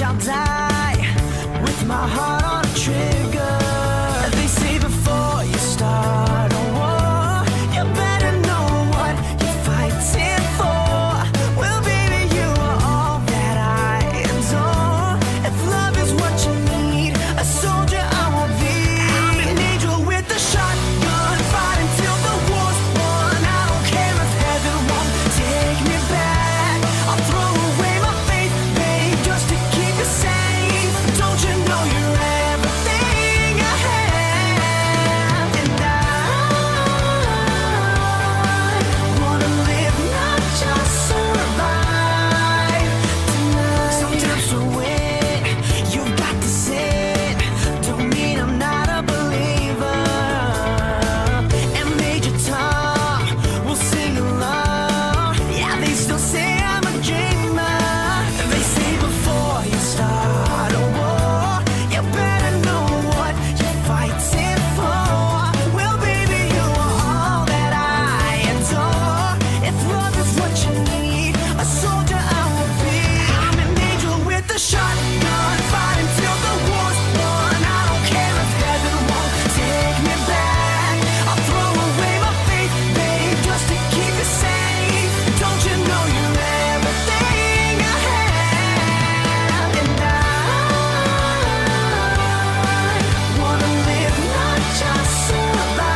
I'll die with my heart on a trigger. They say before you start a war, you better know what you're fighting for. Well, baby, you are all that I adore. If love is what you need, a soldier I will be. I'm an angel with a shotgun, fighting till the war's won. I don't care if heaven won't take me back. I'll throw away my faith, babe, just to keep you safe. Don't you know you're everything I have? And I wanna live, not just survive tonight. Sometimes to win, you've got to sin. Don't mean I'm not a believer. And Major Tom will sing along. Yeah, they still say I'm a dreamer. They say before you start a war, you better know what you're fighting for. Well, baby, you are all that I adore. If love is what you need, a soldier I will be. I'm an angel with a shotgun, fighting till the war's won. I don't care if heaven won't take me back. I'll throw away my faith, babe, just to keep you safe. Don't you know you're everything I have? And I wanna live, not just survive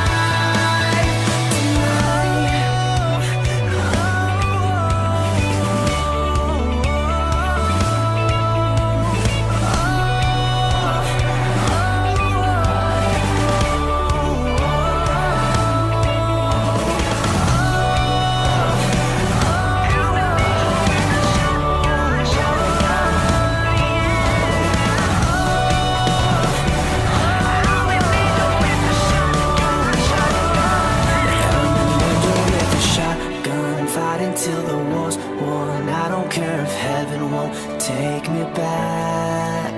shotgun, fighting till the war's won. I don't care if heaven won't take me back.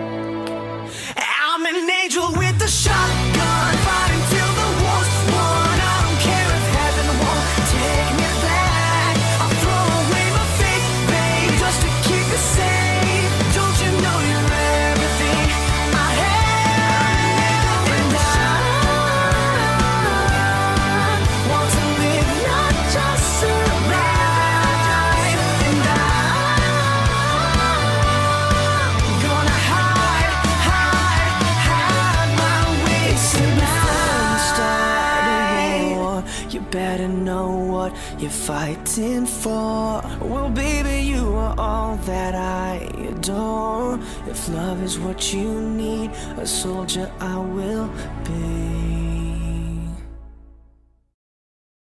I'm an angel with a shotgun, fighting till the war's won. I don't care if heaven won't take me back. I'll throw away my faith, babe, just to keep you safe. Don't you know you're everything I have? And I want to live, not just survive. And I'm gonna hide my ways tonight. Start a war, you better know what you're fighting for. Well, baby, you are all that I adore. If love is what you need, a soldier I will be.